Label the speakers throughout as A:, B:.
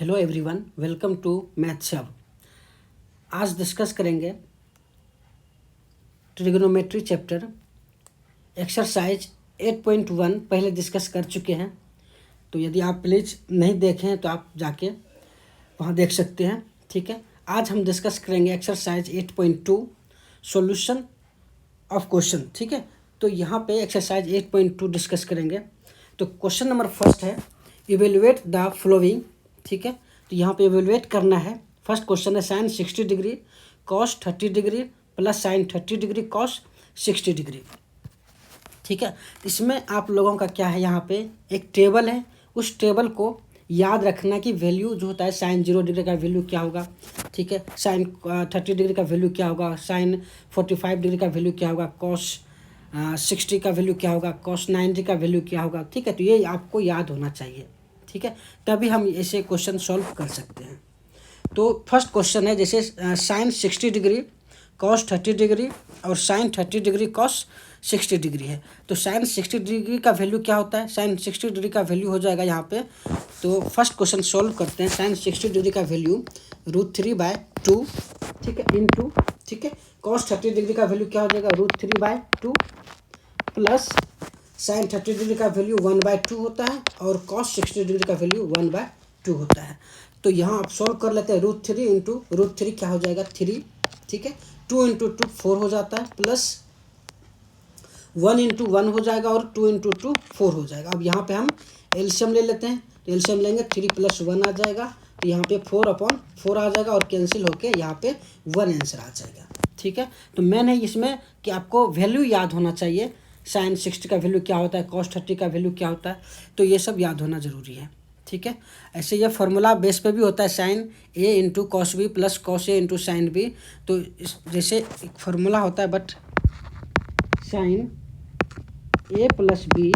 A: Hello everyone, welcome to Maths Hub. आज discuss करेंगे trigonometry chapter exercise 8.1। पहले discuss कर चुके हैं, तो यदि आप प्लीज़ नहीं देखें हैं तो आप जाके वहाँ देख सकते हैं। ठीक है, आज हम डिस्कस करेंगे एक्सरसाइज 8.2 सॉल्यूशन ऑफ क्वेश्चन। ठीक है, तो यहाँ पे एक्सरसाइज 8.2 डिस्कस करेंगे। तो क्वेश्चन नंबर फर्स्ट है इवेलुएट द फ्लोइंग। ठीक है, तो यहाँ पे इवेलुएट करना है। फर्स्ट क्वेश्चन है sine 60 degree cos 30 degree plus sine 30 degree cos 60 degree. ठीक है, इसमें आप लोगों का क्या है, यहाँ पे एक टेबल है, उस टेबल को याद रखना कि वैल्यू जो होता है साइन 0 डिग्री का वैल्यू क्या होगा। ठीक है, साइन 30 डिग्री का वैल्यू क्या होगा, साइन 45 डिग्री का वैल्यू क्या होगा, कॉस 60 का वैल्यू क्या होगा, कॉस 90 का वैल्यू क्या होगा। ठीक है, तो ये आपको याद होना चाहिए। ठीक है, तभी हम ऐसे क्वेश्चन सॉल्व कर सकते हैं। तो फर्स्ट क्वेश्चन है जैसे साइन 60 डिग्री कॉस 30 डिग्री और साइन 30 डिग्री कॉस 60 डिग्री है। तो साइन 60 डिग्री का वैल्यू क्या होता है, साइन 60 डिग्री का वैल्यू हो जाएगा यहाँ पे। तो फर्स्ट क्वेश्चन सॉल्व करते हैं। साइन 60 डिग्री का वैल्यू √3/2। ठीक है, इंटू, ठीक है, कॉस 30 डिग्री का वैल्यू क्या हो जाएगा, √3/2 प्लस साइन 30 डिग्री का वैल्यू 1/2 होता है और कॉस 60 डिग्री का वैल्यू 1/2 होता है। तो यहाँ आप सॉल्व कर लेते हैं। √3 इंटू √3 क्या हो जाएगा 3। ठीक है, 2 इंटू 2 4 हो जाता है, प्लस 1 इंटू 1 हो जाएगा और 2 इंटू 2 4 हो जाएगा। अब यहाँ पे हम एलसीएम ले लेते हैं। तो एलसीएम लेंगे 3 + 1 आ जाएगा, तो यहाँ पे 4/4 आ जाएगा और कैंसिल होके यहाँ पे 1 आंसर आ जाएगा। ठीक है, तो मेन है इसमें कि आपको वैल्यू याद होना चाहिए। साइन 60 का वैल्यू क्या होता है, कॉस 30 का वैल्यू क्या होता है, तो ये सब याद होना ज़रूरी है। ठीक है, ऐसे ये फार्मूला बेस पे भी होता है, sine A into cos B plus cos A into sine B. तो जैसे एक फार्मूला होता है, but sine A plus B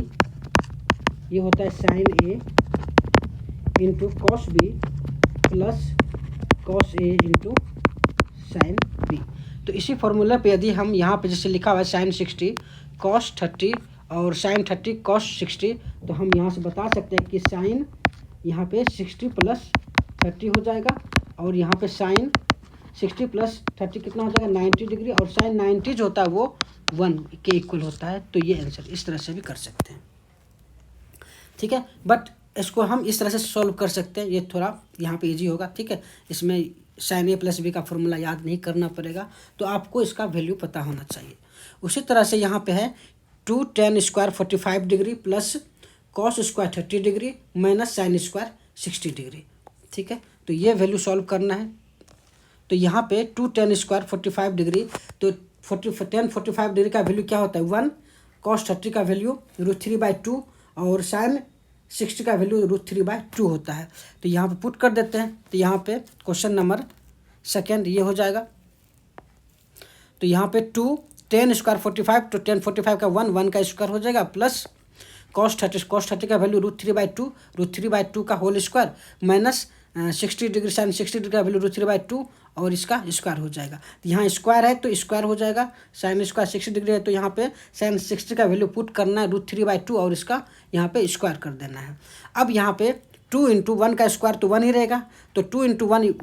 A: ये होता है sine A into cos B plus cos A into sine B. तो इसी फार्मूला पे यदि हम यहाँ पे जैसे लिखा हुआ है साइन 60 कॉस 30 और साइन 30 कॉस 60, तो हम यहाँ से बता सकते हैं कि साइन यहाँ पे 60 + 30 हो जाएगा और यहाँ पे साइन 60 + 30 कितना हो जाएगा 90 डिग्री, और साइन 90 जो होता है वो 1 के इक्वल होता है। तो ये आंसर इस तरह से भी कर सकते हैं। ठीक है, बट इसको हम इस तरह से सॉल्व कर सकते हैं, ये थोड़ा यहाँ पे इजी होगा। ठीक है, इसमें साइन ए प्लस बी का फॉर्मूला याद नहीं करना पड़ेगा, तो आपको इसका वैल्यू पता होना चाहिए। उसी तरह से यहाँ पे है 2 tan square 45 degree plus cos square 30 degree minus sine square 60 degree. ठीक है, तो ये वैल्यू सॉल्व करना है। तो यहाँ पे 2 tan स्क्वायर 45 डिग्री, तो tan 45 डिग्री का वैल्यू क्या होता है 1, कॉस 30 का वैल्यू √3/2 और साइन 60 का वैल्यू √3/2 होता है। तो यहाँ पे पुट कर देते हैं। तो यहाँ पे क्वेश्चन नंबर सेकेंड ये हो जाएगा। तो यहाँ पे 2 tan स्क्वायर 45, तो tan 45 का 1 का स्क्वायर हो जाएगा, प्लस कॉस 30 का वैल्यू √3/2 का whole square minus 60 degree sine 60 degree का वैल्यू √3/2 और इसका स्क्वायर हो जाएगा। तो यहाँ स्क्वायर है तो स्क्वायर हो जाएगा, साइन स्क्वायर 60 डिग्री है तो यहाँ पे साइन 60 का वैल्यू पुट करना है √3/2 और इसका यहाँ पे स्क्वायर कर देना है। अब यहाँ पे 2 इंटू 1 का स्क्वायर तो 1 ही रहेगा, तो 2 इंटू 1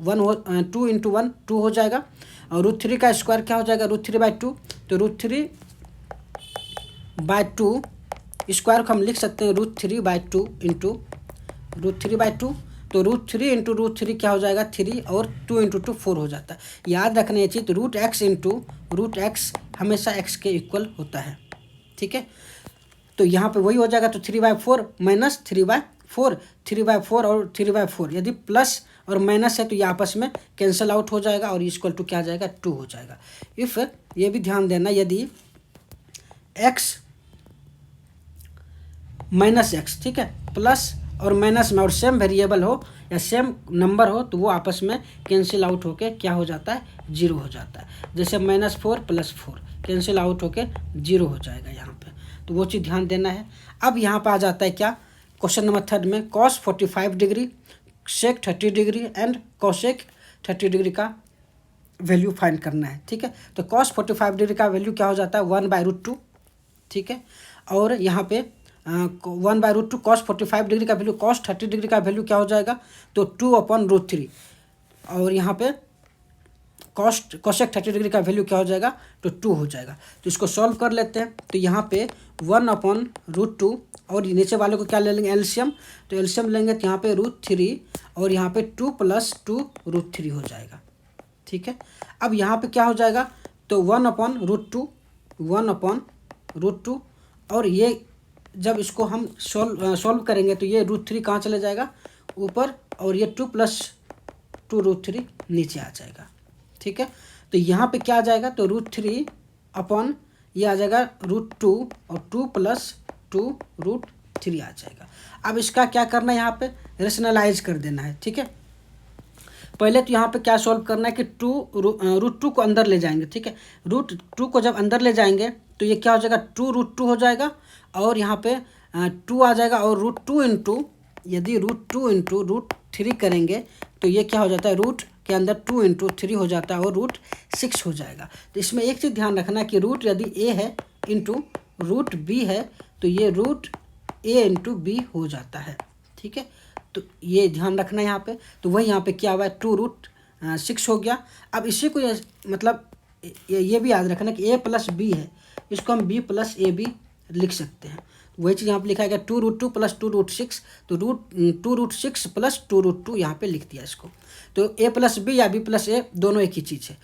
A: 2 इंटू 1 2 हो जाएगा, और √3 का स्क्वायर क्या हो जाएगा √3/2, तो √3/2 स्क्वायर को हम लिख सकते हैं √3/2 इंटू √3/2, तो √3 इंटू √3 क्या हो जाएगा 3 और 2 इंटू 2 4 हो जाता है। याद रखना ये चीज़, √x इंटू √x हमेशा x के इक्वल होता है। ठीक है, तो यहाँ पे वही हो जाएगा, तो 3/4 माइनस 3/4 और 3/4 यदि प्लस और माइनस है तो ये आपस में कैंसिल आउट हो जाएगा और इक्वल टू क्या आ जाएगा 2 हो जाएगा। इफ ये भी ध्यान देना, यदि x माइनस एक्स, ठीक है, प्लस और माइनस में और सेम वेरिएबल हो या सेम नंबर हो तो वो आपस में कैंसिल आउट होके क्या हो जाता है 0 हो जाता है। जैसे -4 + 4 कैंसिल आउट होके 0 हो जाएगा यहाँ पे, तो वो चीज़ ध्यान देना है। अब यहाँ पे आ जाता है क्या, क्वेश्चन नंबर थर्ड में cos 45 degree sec 30 degree and cosec 30 degree का वैल्यू फाइंड करना है। ठीक है, तो कॉस 45 डिग्री का वैल्यू क्या हो जाता है 1/√2। ठीक है, और यहाँ पे 1/√2 cos 45 डिग्री का वैल्यू cos 30 डिग्री का वैल्यू क्या हो जाएगा, तो 2/√3, और यहाँ पे कोसेक 30 डिग्री का वैल्यू क्या हो जाएगा, तो 2 हो जाएगा। तो इसको सॉल्व कर लेते हैं। तो यहाँ पे 1/√2 और नीचे वाले को क्या ले लेंगे, एलसीएम। तो एलसीएम लेंगे तो यहाँ पे √3 और यहाँ पे 2 + 2√3 हो जाएगा। ठीक है, अब यहाँ पे क्या हो जाएगा, तो 1/√2 और ये जब इसको हम सॉल्व करेंगे तो ये √3 कहाँ चले जाएगा, ऊपर, और ये 2 + 2√3 नीचे आ जाएगा। ठीक है, तो यहाँ पे क्या आ जाएगा, तो √3 अपॉन ये आ जाएगा √2 और 2 + 2√3 आ जाएगा। अब इसका क्या करना है, यहाँ पे रेशनलाइज कर देना है। ठीक है, पहले तो यहाँ पे क्या सॉल्व करना है कि √2 को अंदर ले जाएंगे। ठीक है, √2 को जब अंदर ले जाएंगे तो ये क्या हो जाएगा, 2√2 हो जाएगा, और यहाँ पे 2 आ जाएगा, और √2 इंटू, यदि √2 इंटू √3 करेंगे तो ये क्या हो जाता है, रूट के अंदर 2 × 3 हो जाता है और √6 हो जाएगा। तो इसमें एक चीज़ ध्यान रखना कि रूट यदि a है इंटू √b है तो ये √a × b हो जाता है। ठीक है, तो ये ध्यान रखना यहाँ पे। तो वही यहाँ पे क्या हुआ है, 2√6 हो गया। अब इसी को मतलब ये भी याद रखना कि a + b है, इसको हम b + ab लिख सकते हैं। वही चीज़ यहाँ पे लिखा गया 2√2 + 2√6, तो 2√6 + 2√2 यहाँ पे लिख दिया इसको। तो a + b या b + a दोनों एक ही चीज़ है।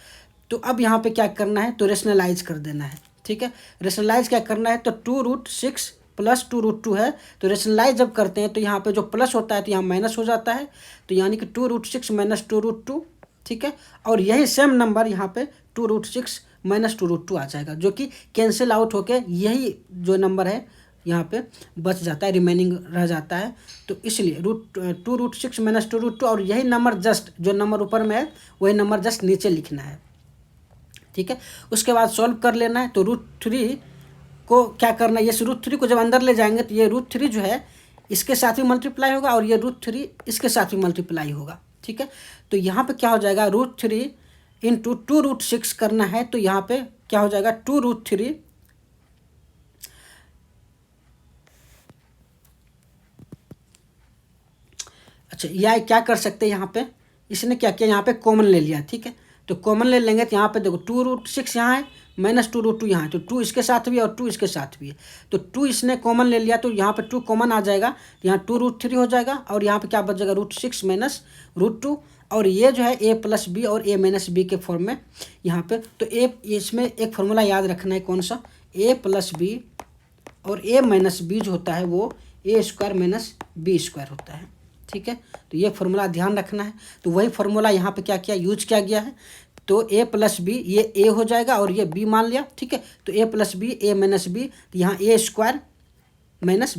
A: तो अब यहाँ पे क्या करना है, तो रेशनलाइज कर देना है। ठीक है, रेशनलाइज क्या करना है, तो 2√6 + 2√2 है, तो रेशनलाइज जब करते हैं तो यहाँ पे जो प्लस होता है तो यहाँ माइनस हो जाता है, तो यानी कि 2√6 - 2√2। ठीक है, और यही सेम नंबर यहाँ पे 2√6 - 2√2 आ जाएगा, जो कि कैंसिल आउट होके यही जो नंबर है यहाँ पे बच जाता है, रिमेनिंग रह जाता है। तो इसलिए 2√6 - 2√2, और यही नंबर जस्ट जो नंबर ऊपर में है वही नंबर जस्ट नीचे लिखना है। ठीक है, उसके बाद सॉल्व कर लेना है। तो √3 को क्या करना है, ये √3 को जब अंदर ले जाएंगे तो ये √3 जो है इसके साथ भी मल्टीप्लाई होगा और ये √3 इसके साथ भी मल्टीप्लाई होगा। ठीक है, तो यहाँ पे क्या हो जाएगा, √3 × 2√6 करना है, तो यहाँ पे क्या हो जाएगा, 2√3 अच्छा, या क्या कर सकते हैं, यहाँ पे इसने क्या किया, यहाँ पे कॉमन ले लिया। ठीक है, तो कॉमन ले लेंगे तो यहाँ पे देखो 2√6 यहाँ है -2√2 यहाँ है, तो 2 इसके साथ भी है और 2 इसके साथ भी है, तो 2 इसने कॉमन ले लिया तो यहाँ पे 2 कॉमन आ जाएगा, तो यहाँ 2√3 हो जाएगा, और यहाँ पे क्या बच जाएगा, √6 - √2, और ये जो है a + b और a - b के फॉर्म में यहाँ पे। तो इसमें एक फॉर्मूला याद रखना है, कौन सा, a + b और a - b जो होता है वो a² - b² होता है। ठीक है, तो ये फार्मूला ध्यान रखना है। तो वही फार्मूला यहाँ पे क्या किया, यूज किया गया है। तो a + b ये a हो जाएगा और ये b मान लिया। ठीक है, तो a + b a - b, तो यहाँ a²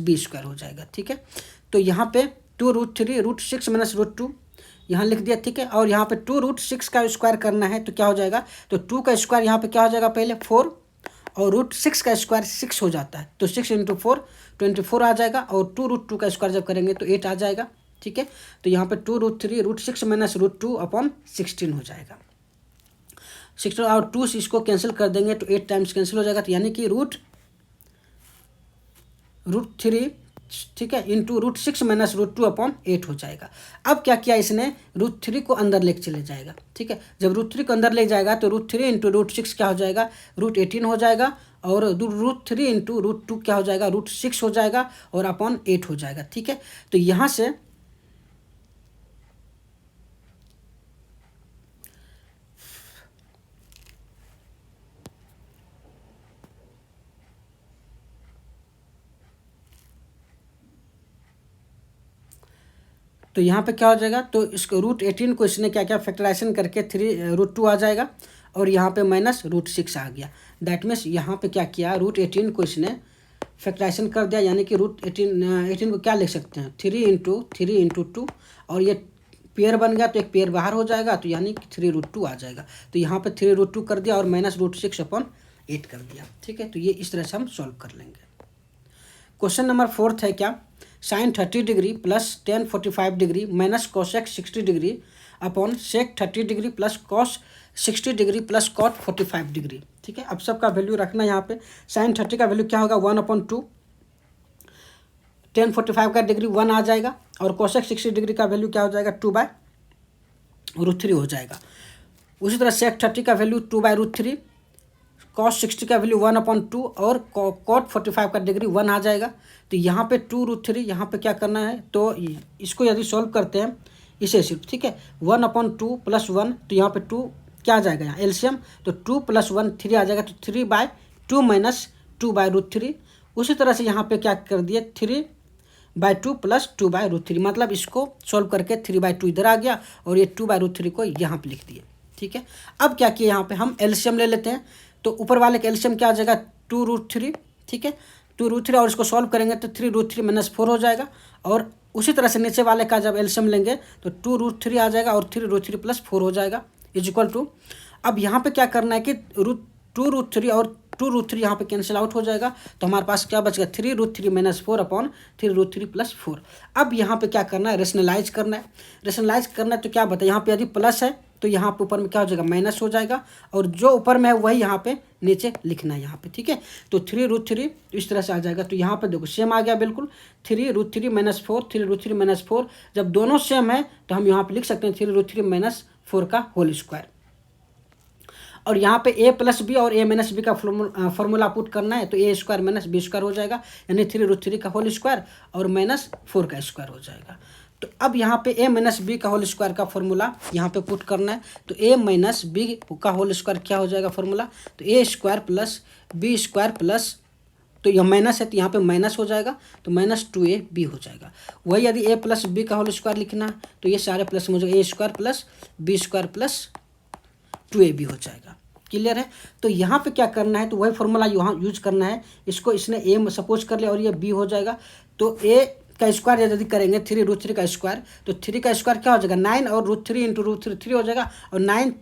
A: - b² हो जाएगा। ठीक है, तो यहाँ पे 2√3 √6 - √2 यहाँ लिख दिया। ठीक है, और यहाँ पे 2√6 का स्क्वायर करना है, तो क्या हो जाएगा, तो 2 का स्क्वायर यहाँ पे क्या हो जाएगा, पहले 4, और √6 का स्क्वायर 6 हो जाता है, तो 6 × 4 24 आ जाएगा, और 2√2 का स्क्वायर जब करेंगे तो 8 आ जाएगा। ठीक है, तो यहाँ पे 2√3 √6 - √2 अपॉन 16 हो जाएगा। 16 और 2 से इसको कैंसिल कर देंगे तो 8 टाइम्स कैंसिल हो जाएगा, तो यानी कि √3 ठीक है इंटू √6 - √2 अपॉन 8 हो जाएगा। अब क्या किया इसने, √3 को अंदर लेके चले जाएगा। ठीक है, जब √3 को अंदर ले जाएगा तो √3 × √6 क्या हो जाएगा, √18 हो जाएगा, और √3 × √2 क्या हो जाएगा, √6 हो जाएगा, और अपॉन 8 हो जाएगा। ठीक है, तो यहाँ से तो यहाँ पे क्या हो जाएगा, तो इसको √18 को इसने क्या क्या फैक्टराइजेशन करके 3√2 आ जाएगा, और यहाँ पे -√6 आ गया। दैट मीन्स यहाँ पे क्या किया, √18 को इसने फैक्टराइजेशन कर दिया, यानी कि √18 को क्या लिख सकते हैं, 3 × 3 × 2, और ये पेयर बन गया तो एक पेयर बाहर हो जाएगा, तो यानी कि 3√2 आ जाएगा। तो यहाँ पे 3√2 कर दिया और -√6 अपॉन 8 कर दिया। ठीक है, तो ये इस तरह से हम सॉल्व कर लेंगे। क्वेश्चन नंबर 4 है क्या, sin 30 degree plus tan 45 degree minus cosec 60 degree upon sec 30 degree plus cos 60 degree plus cot 45 degree. ठीक है, अब सबका वैल्यू रखना है। यहाँ पे sin 30 का वैल्यू क्या होगा, 1/2, tan 45 का डिग्री 1 आ जाएगा और cosec 60 डिग्री का वैल्यू क्या हो जाएगा 2/√3 हो जाएगा। उसी तरह sec 30 का वैल्यू 2/√3, cos 60 का वैल्यू 1/2 और cot 45 का डिग्री 1 आ जाएगा। तो यहाँ पे 2√3, यहाँ पे क्या करना है तो इसको यदि सॉल्व करते हैं इसे सिर्फ, ठीक है, 1/2 + 1, तो यहाँ पे 2 क्या आ जाएगा यहाँ एलसीएम, तो 2 + 1 3 आ जाएगा, तो 3/2 - 2/√3। उसी तरह से यहाँ पे क्या कर दिए 3/2 + 2/√3, मतलब इसको सॉल्व करके 3/2 इधर आ गया और ये 2/√3 को यहाँ पे लिख दिए, ठीक है। अब क्या किए यहाँ पे हम एलसीएम ले लेते हैं, तो ऊपर वाले का एलसीएम क्या आ जाएगा 2√3, ठीक है, 2√3 और इसको सॉल्व करेंगे तो 3√3 - 4 हो जाएगा। और उसी तरह से नीचे वाले का जब एलसीएम लेंगे तो 2√3 आ जाएगा और 3√3 + 4 हो जाएगा = अब यहाँ पे क्या करना है कि 2√3 और 2√3 यहाँ पे कैंसिल आउट हो जाएगा, तो हमारे पास क्या बचेगा 3√3 - 4/3√3 + 4। अब यहाँ पे क्या करना है रेशनलाइज करना है। रेशनलाइज करना है तो क्या बताए यहाँ पे यदि प्लस है तो यहाँ पे ऊपर में क्या हो जाएगा माइनस हो जाएगा, और जो ऊपर में है वही यहाँ पे नीचे लिखना है यहाँ पे, ठीक है। तो 3√3 इस तरह से आ जाएगा, तो यहाँ पे देखो सेम आ गया बिल्कुल 3√3 - 4, 3√3 - 4, जब दोनों सेम है तो हम यहाँ पे लिख सकते हैं 3√3 - 4 का होल स्क्वायर। और यहाँ पे a + b और a - b का फॉर्मूला पुट करना है, तो a² - b² हो जाएगा, यानी 3√3 का होल स्क्वायर और -4 का स्क्वायर हो जाएगा। तो अब यहाँ पे a - b का होल स्क्वायर का फॉर्मूला यहाँ पे पुट करना है, तो a - b का होल स्क्वायर क्या हो जाएगा फॉर्मूला, तो a² + b² प्लस, तो यह माइनस है तो यहाँ पे माइनस हो जाएगा, तो -2ab हो जाएगा। वही यदि a + b का होल स्क्वायर लिखना है तो ये सारे प्लस में हो जाएगा, a² + b² प्लस 2ab हो जाएगा। क्लियर है। तो यहाँ पे क्या करना है तो वही फॉर्मूला यहाँ यूज करना है, इसको इसने a सपोज कर लिया और ये b हो जाएगा, तो a का स्क्वायर यदि करेंगे 3√3 का स्क्वायर, तो 3 का स्क्वायर क्या हो जाएगा 9 और √3 × √3 3 हो जाएगा, और 9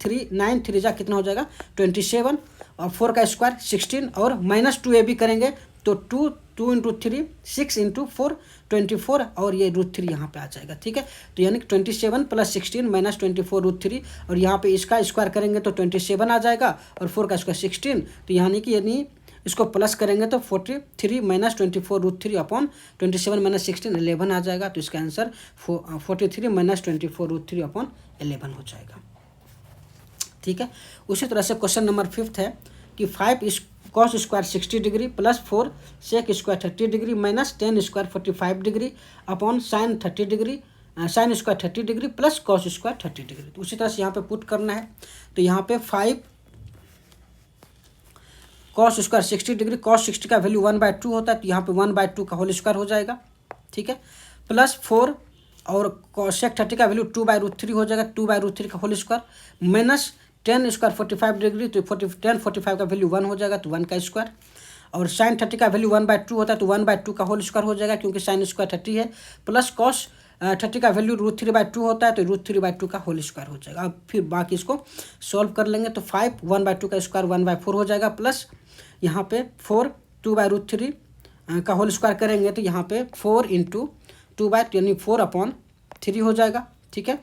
A: 3 जा कितना हो जाएगा 27, और 4 का स्क्वायर 16, और -2ab करेंगे तो 2 × 3 6 × 4 24, और ये √3 यहाँ पे आ जाएगा, ठीक है। तो यानी कि 27 + 16 - 24 √3, और यहाँ पे इसका स्क्वायर करेंगे तो 27 आ जाएगा, और 4 का स्क्वायर 16, तो यानी इसको प्लस करेंगे तो 43 - 24 √3 अपॉन 27 - 16 11 आ जाएगा। तो इसका आंसर 43 - 24 √3 अपॉन 11 हो जाएगा, ठीक है। उसी तरह से क्वेश्चन नंबर 5 है कि 5 cos square 60 degree + 4 sec square 30 degree - tan square 45 degree upon sin 30 degree sin square 30 degree plus cos square 30 degree. तो उसी तरह से यहाँ पे पुट करना है, तो यहाँ पे 5 cos स्क्वायर 60 डिग्री, cos 60 का वैल्यू 1/2 होता है, तो यहाँ पे 1/2 का होल स्क्वायर हो जाएगा, ठीक है, प्लस 4 और cosec 30 का वैल्यू 2/√3 हो जाएगा, 2/√3 का whole square minus tan square 45 degree, तो tan 45 का वैल्यू 1 हो जाएगा, तो 1 का स्क्वायर, और sin 30 का वैल्यू 1/2 होता है, तो 1/2 का होल स्क्वायर हो जाएगा क्योंकि sin स्क्वायर 30 है, प्लस cos 30 का वैल्यू √3/2 होता है, तो √3/2 का होल स्क्वायर हो जाएगा। अब फिर बाकी इसको सॉल्व कर लेंगे, तो 5 1/2 का स्क्वायर 1/4 हो जाएगा, प्लस यहाँ पे 4 2/√3 का होल स्क्वायर करेंगे तो यहाँ पे 4 × 2/, यानी 4/3 हो जाएगा, ठीक है।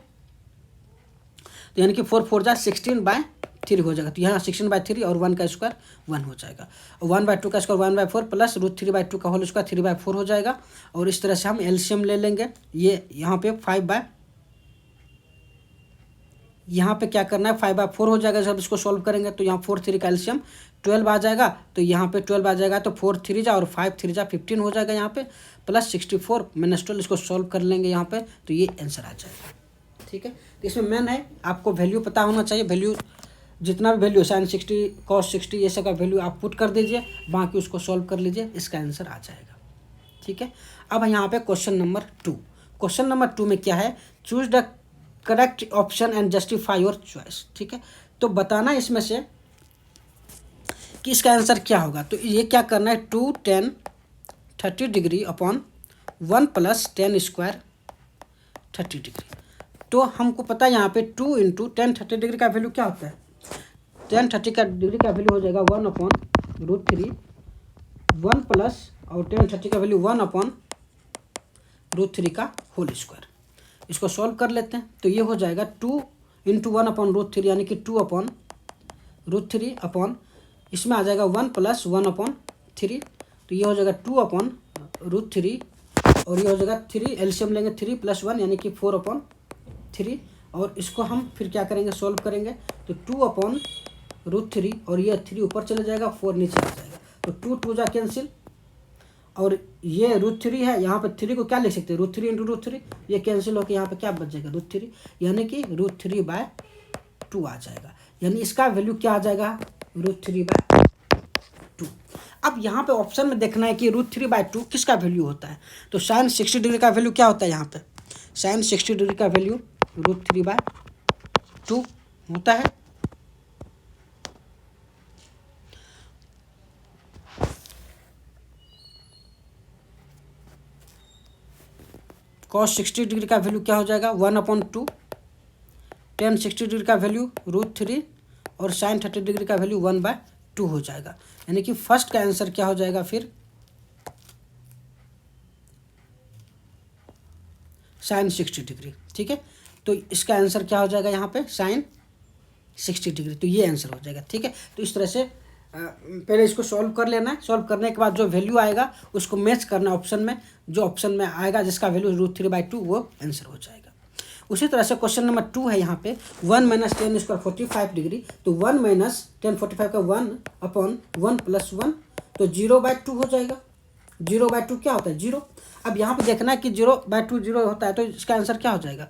A: तो यानी कि 4 4 जा 16/3 हो जाएगा, तो यहाँ 16/3 और 1 का स्क्वायर 1 हो जाएगा, और 1/2 का स्क्वायर 1/4 प्लस √3/2 का होल स्क्वायर 3/4 हो जाएगा। और इस तरह से हम एलसीएम ले लेंगे, ये यहाँ पे 5 यहाँ पे क्या करना है 5/4 हो जाएगा। जब इसको सॉल्व करेंगे तो यहाँ 4 3 का एलसीएम 12 आ जाएगा, तो यहाँ पे 12 आ जाएगा, तो 4 3 जा और 5 3 जा 15 हो जाएगा यहाँ पे, प्लस 64 - 12 इसको सॉल्व कर लेंगे यहाँ पे, तो ये आंसर आ जाएगा, ठीक है। तो इसमें मेन है आपको वैल्यू पता होना चाहिए, वैल्यू जितना भी वैल्यू sin 60 cos 60 ये सब का वैल्यू आप पुट कर दीजिए, बाकी उसको सॉल्व कर लीजिए, इसका आंसर आ जाएगा, ठीक है। अब यहाँ पे क्वेश्चन नंबर 2, क्वेश्चन नंबर 2 में क्या है, choose the correct option and justify your choice, ठीक है। तो बताना इसमें से कि इसका आंसर क्या होगा। तो ये क्या करना है 2 tan 30 degree upon 1 + tan square 30 degree. तो हमको पता है यहाँ पे 2 × tan 30 डिग्री का वैल्यू क्या होता है, tan 30 का डिग्री का वैल्यू हो जाएगा 1/√3, 1 प्लस और tan 30 का वैल्यू 1/√3 का होल स्क्वायर। इसको सॉल्व कर लेते हैं, तो ये हो जाएगा 2 × 1/√3 यानी कि 2/√3 अपॉन इसमें आ जाएगा 1 + 1/3, तो ये हो जाएगा 2/√3 और ये हो जाएगा 3, एलसीएम लेंगे 3 + 1 यानी कि 4/3, और इसको हम फिर क्या करेंगे, सॉल्व करेंगे तो 2/√3, और ये 3 ऊपर चले जाएगा, 4 नीचे आ जाएगा, तो 2 2 जा कैंसिल, और ये √3 है, यहाँ पे 3 को क्या लिख सकते हैं, √3 × √3, ये कैंसिल होकर यहाँ पे क्या बच जाएगा, √3, यानी कि √3/2 आ जाएगा, यानी इसका वैल्यू क्या आ जाएगा, √3/2। अब यहाँ पे ऑप्शन में देखना है कि √3/2 किसका वैल्यू होता है, तो sin 60 डिग्री का वैल्यू क्या होता है, यहाँ पे sin 60 डिग्री का वैल्यू √3/2 होता है। cos 60 डिग्री का वैल्यू क्या हो जाएगा, 1/2, tan 60 डिग्री का वैल्यू √3, और sin 30 डिग्री का वैल्यू 1/2 हो जाएगा, यानी कि फर्स्ट का आंसर क्या हो जाएगा फिर, sin 60 डिग्री। ठीक है, तो इसका आंसर क्या हो जाएगा यहाँ पे, sin 60 डिग्री, तो ये आंसर हो जाएगा। ठीक है, तो इस तरह से पहले इसको सॉल्व कर लेना है, सॉल्व करने के बाद जो वैल्यू आएगा उसको मैच करना ऑप्शन में, जो ऑप्शन में आएगा जिसका वैल्यू √3/2 वो आंसर हो जाएगा। उसी तरह से क्वेश्चन नंबर 2 है यहाँ पे 1 - 10² 45 डिग्री, तो 1 - 10 45 का 1/1 + 1, तो 0/2 हो जाएगा। 0/2 क्या होता है, 0। अब यहाँ पे देखना है कि 0/2 0 होता है, तो इसका आंसर क्या हो जाएगा,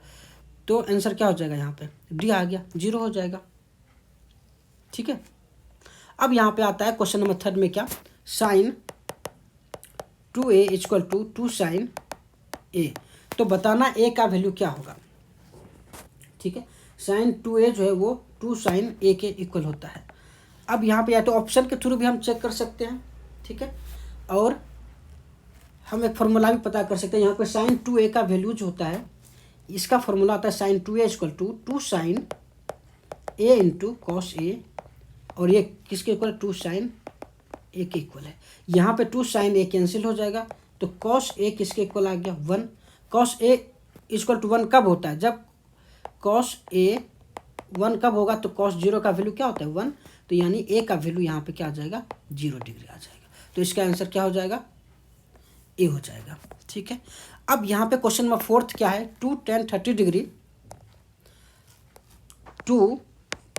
A: तो आंसर क्या हो जाएगा, यहाँ पे डी आ गया, 0 हो जाएगा। ठीक है, अब यहाँ पे आता है क्वेश्चन नंबर 3 में क्या, sin 2a = 2 sin a, तो बताना a का वैल्यू क्या होगा। ठीक है, sin 2a जो है वो 2 sin a के इक्वल होता है। अब यहाँ पे या तो ऑप्शन के थ्रू भी हम चेक कर सकते हैं, ठीक है, और हम एक फार्मूला भी पता कर सकते हैं। यहाँ पे sin 2a का वैल्यू जो होता है, इसका फार्मूला आता है sin 2a = 2 sin a × cos a, और ये किसके इक्वल, 2 sin a के इक्वल है। यहाँ पे 2 sin a कैंसिल हो जाएगा, तो cos a किसके इक्वल आ गया, 1। cos a = 1 कब होता है, जब cos a 1 कब होगा, तो cos 0 का वैल्यू क्या होता है, 1, तो यानी a का वैल्यू यहाँ पे क्या आ जाएगा, 0 डिग्री आ जाएगा, तो इसका आंसर क्या हो जाएगा, ए हो जाएगा। ठीक है, अब यहाँ पे क्वेश्चन नंबर 4 क्या है, 2 tan 30 डिग्री, 2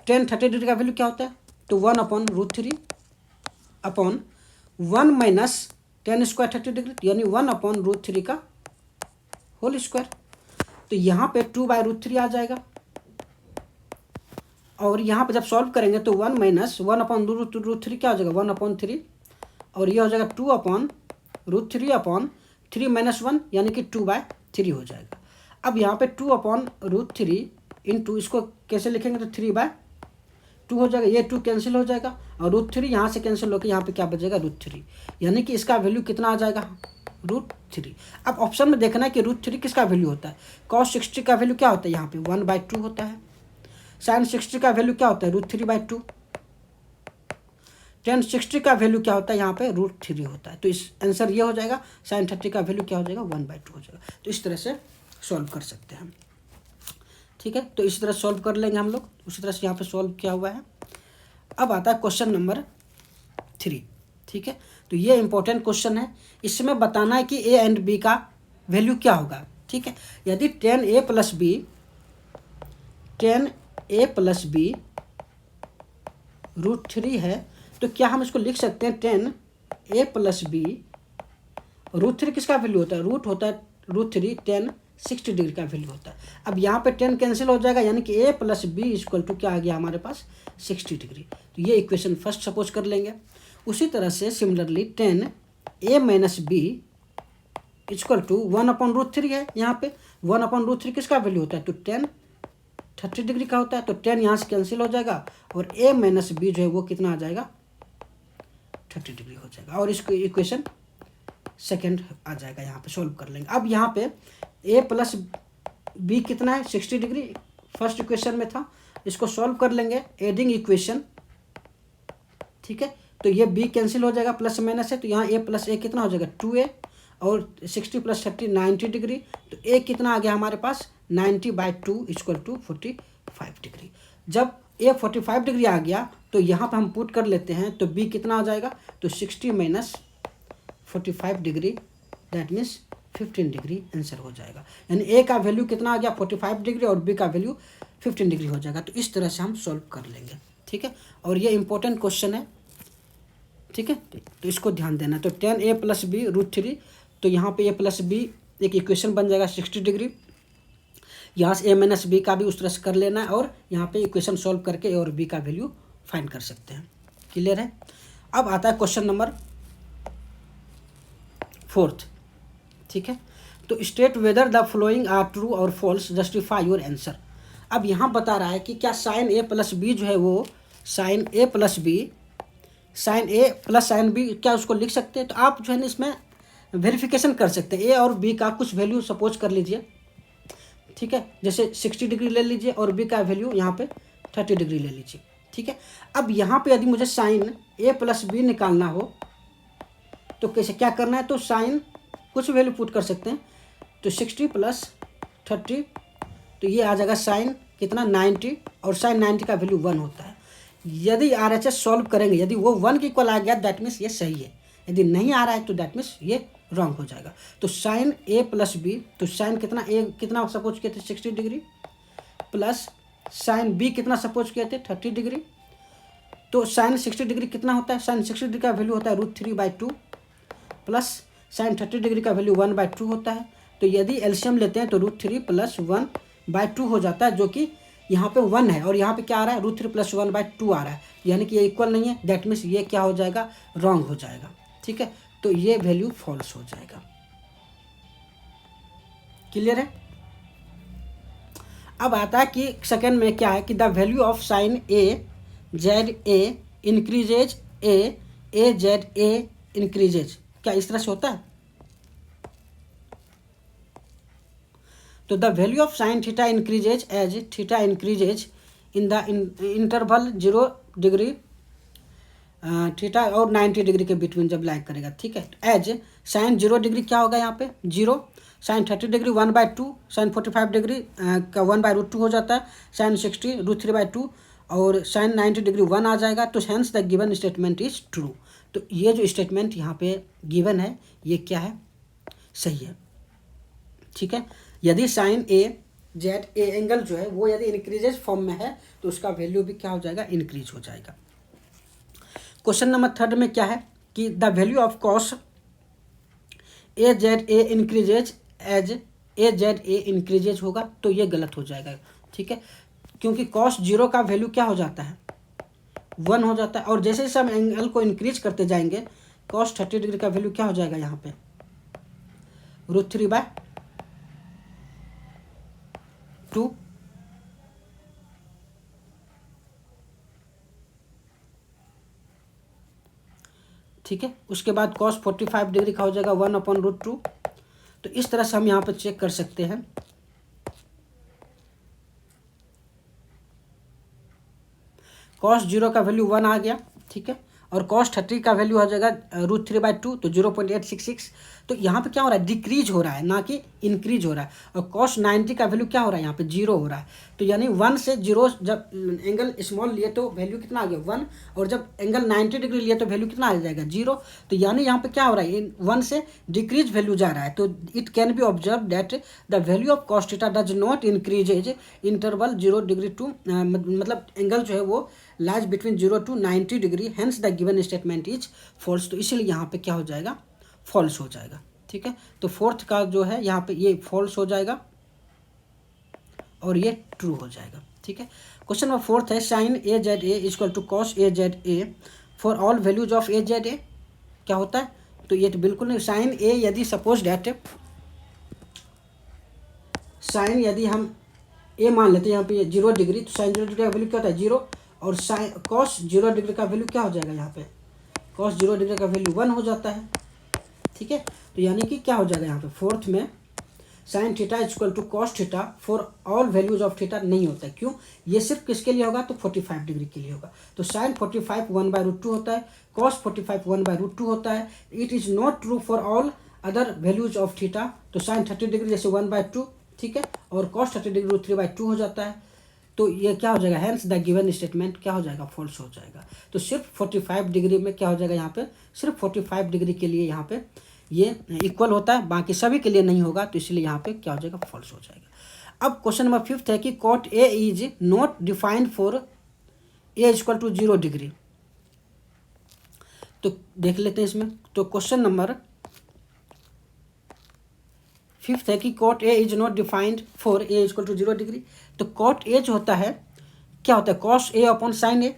A: tan 30 डिग्री का वैल्यू क्या होता है, तो 1/√3 अपॉन 1 - tan² 30 डिग्री, यानी 1/√3 का होल स्क्वायर, तो यहाँ पे 2/√3 आ जाएगा, और यहाँ पे जब सॉल्व करेंगे तो 1 - 1/√3 क्या हो जाएगा, 1/3, और ये हो जाएगा 2/√3 अपॉन 3 - 1 यानी कि 2/3 हो जाएगा। अब यहाँ पे 2/√3 इंटू इसको कैसे लिखेंगे, तो 3/2 हो जाएगा, ये 2 कैंसिल हो जाएगा, और √3 यहाँ से कैंसिल होकर यहाँ पे क्या बचेगा, √3, यानी कि इसका वैल्यू कितना आ जाएगा, √3। अब ऑप्शन में देखना है कि √3 किसका वैल्यू होता है, cos 60 का वैल्यू क्या होता है, यहाँ पे 1/2 होता है, sin 60 का वैल्यू क्या होता है, √3/2, tan 60 का वैल्यू क्या होता है, यहाँ पे √3 होता है, तो इस आंसर ये हो जाएगा, sin 30 का वैल्यू क्या हो जाएगा, 1/2 हो जाएगा। तो इस तरह से सॉल्व कर सकते हैं। ठीक है, तो इसी तरह सॉल्व कर लेंगे हम लोग, उसी तरह से यहाँ पे सॉल्व किया हुआ है। अब आता है क्वेश्चन नंबर 3। ठीक है, तो ये इंपॉर्टेंट क्वेश्चन है, इसमें बताना है कि a एंड b का वैल्यू क्या होगा। ठीक है, यदि tan a + b √3 है, तो क्या हम इसको लिख सकते हैं tan a + b, √3 किसका वैल्यू होता है, रूट होता है √3, tan 60 डिग्री का वैल्यू होता है। अब यहाँ पे 10 कैंसिल हो जाएगा, यानी कि a + b = क्या आ गया हमारे पास, 60 डिग्री, तो ये इक्वेशन फर्स्ट सपोज कर लेंगे। उसी तरह से सिमिलरली tan a - b = 1/√3 है, यहाँ पे 1/√3 किसका वैल्यू होता है, तो tan 30 डिग्री का होता है, तो tan यहाँ से कैंसिल हो जाएगा, और a - b जो है वो कितना आ जाएगा, 30 डिग्री हो जाएगा, और इसको इक्वेशन सेकेंड आ जाएगा, यहाँ पे सॉल्व कर लेंगे। अब यहाँ पे a + b कितना है, 60 डिग्री, फर्स्ट इक्वेशन में था, इसको सॉल्व कर लेंगे, एडिंग इक्वेशन। ठीक है, तो ये b कैंसिल हो जाएगा, प्लस माइनस है, तो यहाँ a + a कितना हो जाएगा, 2a, और 60 + 30 90 डिग्री, तो a कितना आ गया हमारे पास, 90/2 = 45 डिग्री। जब a 45 डिग्री आ गया, तो यहाँ पर हम पुट कर लेते हैं, तो b कितना आ जाएगा, तो 60 - 45 degree, that means 15 degree answer हो जाएगा। यानी ए का वैल्यू कितना आ गया 45 डिग्री और बी का वैल्यू 15 डिग्री हो जाएगा। तो इस तरह से हम सॉल्व कर लेंगे, ठीक है। और ये इंपॉर्टेंट क्वेश्चन है, ठीक है, तो इसको ध्यान देना। तो tan a प्लस बी √3, तो यहाँ पे a प्लस बी एक इक्वेशन बन जाएगा 60 डिग्री। यहाँ से a माइनस बी का भी उस तरह से कर लेना है और यहाँ पे इक्वेशन सॉल्व करके a और b का वैल्यू फाइंड कर सकते हैं। क्लियर है। अब आता है क्वेश्चन नंबर 4, ठीक है। तो state whether the following are true और फॉल्स, जस्टिफाई योर आंसर। अब यहाँ बता रहा है कि क्या साइन a प्लस बी जो है वो sine a plus b, sine a plus sine b, क्या उसको लिख सकते हैं। तो आप जो है ना इसमें वेरिफिकेशन कर सकते हैं। a और b का कुछ वैल्यू सपोज कर लीजिए, ठीक है, जैसे 60 डिग्री ले लीजिए और b का वैल्यू यहाँ पे 30 डिग्री ले लीजिए, ठीक है। अब यहाँ पे यदि मुझे साइन a प्लस बी निकालना हो तो कैसे क्या करना है, तो साइन कुछ वैल्यू पुट कर सकते हैं। तो 60 प्लस 30, तो ये आ जाएगा साइन कितना 90, और साइन 90 का वैल्यू 1 होता है। यदि RHS सॉल्व करेंगे, यदि वो 1 के इक्वल आ गया दैट मीन्स ये सही है, यदि नहीं आ रहा है तो दैट मीन्स ये रॉन्ग हो जाएगा। तो साइन a प्लस बी, तो साइन कितना a कितना सपोज किए थे 60 डिग्री, प्लस साइन b कितना सपोज किए थे 30 डिग्री। तो साइन 60 डिग्री कितना होता है, साइन 60 डिग्री का वैल्यू होता है √3/2, प्लस साइन 30 डिग्री का वैल्यू 1/2 होता है। तो यदि एलसीएम लेते हैं तो √3 + 1/2 हो जाता है, जो कि यहाँ पे 1 है और यहाँ पे क्या आ रहा है √3 + 1/2 आ रहा है, यानी कि ये इक्वल नहीं है। दैट मीन्स ये क्या हो जाएगा, रॉन्ग हो जाएगा, ठीक है। तो ये वैल्यू फॉल्स हो जाएगा। क्लियर है। अब आता है कि सेकेंड में क्या है कि the value of sine a/z/a increases a/z/a increases, क्या इस तरह से होता है। तो the value of sine theta increases as theta increases in the interval 0 degree theta और 90 डिग्री के बिटवीन जब लाइक करेगा, ठीक है। एज साइन 0 डिग्री क्या होगा यहाँ पे 0, साइन 30 डिग्री 1/2, साइन 45 डिग्री का 1/√2 हो जाता है, साइन 60 √3/2 और साइन 90 डिग्री 1 आ जाएगा। तो hence the given statement is true. तो ये जो स्टेटमेंट यहाँ पे गिवन है ये क्या है, सही है, ठीक है। यदि साइन a/z/a एंगल जो है वो यदि इंक्रीजेज फॉर्म में है तो उसका वैल्यू भी क्या हो जाएगा, इंक्रीज हो जाएगा। क्वेश्चन नंबर 3 में क्या है कि the value of cos a/z/a increases as a/z/a increases होगा, तो ये गलत हो जाएगा, ठीक है, क्योंकि कॉस 0 का वैल्यू क्या हो जाता है 1 हो जाता है। और जैसे जैसे हम एंगल को इंक्रीज करते जाएंगे कॉस 30 डिग्री का वैल्यू क्या हो जाएगा यहाँ पे √3/2, ठीक है। उसके बाद कॉस 45 डिग्री का हो जाएगा 1/√2। तो इस तरह से हम यहाँ पर चेक कर सकते हैं। कॉस 0 का वैल्यू 1 आ गया, ठीक है, और कॉस 30 का वैल्यू हो जाएगा √3/2, तो 0.866। तो यहाँ पे क्या हो रहा है, डिक्रीज हो रहा है ना कि इंक्रीज हो रहा है। और कॉस 90 का वैल्यू क्या हो रहा है, यहाँ पे 0 हो रहा है। तो यानी 1 से 0 जब एंगल स्मॉल लिए तो वैल्यू कितना आ गया 1, और जब एंगल 90 डिग्री लिए तो वैल्यू कितना आ जाएगा 0। तो यानी यहाँ पे क्या हो रहा है, 1 से डिक्रीज वैल्यू जा रहा है। तो it can be observe that the value of cos theta does not increases interval 0 degree to, मतलब एंगल जो है वो lies between 0 to 90 degree, hence the given statement is false. तो इसीलिए यहाँ पे क्या हो जाएगा, फॉल्स हो जाएगा, ठीक है। तो फोर्थ का जो है यहाँ पे ये फॉल्स हो जाएगा और ये ट्रू हो जाएगा, ठीक है। क्वेश्चन नंबर 4 है sine a/z/a equal to cos a/z/a for all values of a/z/a, क्या होता है। तो ये तो बिल्कुल नहीं, साइन a यदि सपोज डैट साइन यदि हम a मान लेते हैं यहाँ पे 0 डिग्री, तो साइन 0 डिग्री का वैल्यू क्या होता है 0, और साइन कॉस 0 डिग्री का वैल्यू क्या हो जाएगा, यहाँ पे कॉस 0 डिग्री का वैल्यू 1 हो जाता है, ठीक है। तो यानी कि क्या हो जाएगा यहाँ पे फोर्थ में sine theta equal to cos theta for all values of theta नहीं होता है। क्यों, ये सिर्फ किसके लिए होगा, तो 45 डिग्री के लिए होगा। तो साइन 45 1/√2 होता है, कॉस 45 1/√2 होता है। It is not true for all other values of theta. तो साइन 30 डिग्री जैसे 1/2, ठीक है, और कॉस 30 डिग्री √3/2 हो जाता है। तो ये क्या हो जाएगा, हेंस द गिवन स्टेटमेंट क्या हो जाएगा, फॉल्स हो जाएगा। तो सिर्फ 45 डिग्री में क्या हो जाएगा, यहाँ पे सिर्फ 45 डिग्री के लिए यहाँ पे ये इक्वल होता है, बाकी सभी के लिए नहीं होगा, तो इसलिए यहाँ पे क्या हो जाएगा, फॉल्स हो जाएगा। अब क्वेश्चन नंबर 5 है कि cot a is not defined for a equal to 0 degree. तो देख लेते हैं इसमें। तो क्वेश्चन नंबर 5 है कि cot a is not defined for a equal to 0 degree. तो कॉट ए जो होता है क्या होता है, cos a upon sine a,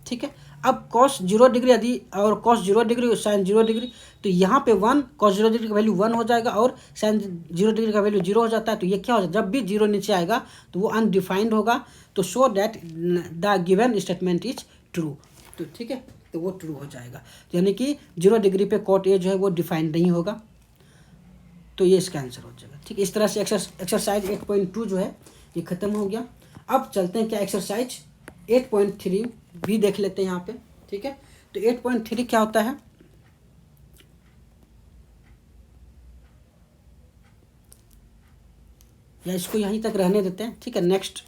A: ठीक है। अब कॉस 0 डिग्री यदि और कॉस 0 डिग्री साइन 0 डिग्री, तो यहाँ पे 1 कॉस 0 डिग्री का वैल्यू 1 हो जाएगा और साइन 0 डिग्री का वैल्यू 0 हो जाता है। तो ये क्या हो जाएगा, जब भी 0 नीचे आएगा तो वो अनडिफाइंड होगा। तो show that the given statement is true. तो ठीक है, तो वो ट्रू हो जाएगा, यानी कि 0 डिग्री पे कॉट ए जो है वो डिफाइंड नहीं होगा। तो ये इसका आंसर हो जाएगा, ठीक है। इस तरह से एक्सरसाइज 8.2 जो है ये खत्म हो गया। अब चलते हैं क्या एक्सरसाइज 8.3 भी देख लेते हैं यहाँ पे, ठीक है। तो 8.3 क्या होता है, या इसको यहीं तक रहने देते हैं, ठीक है। नेक्स्ट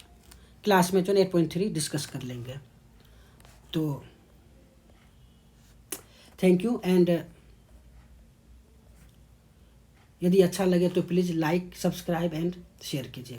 A: क्लास में जो 8.3 डिस्कस कर लेंगे। तो थैंक यू, एंड यदि अच्छा लगे तो please like, subscribe and share कीजिए।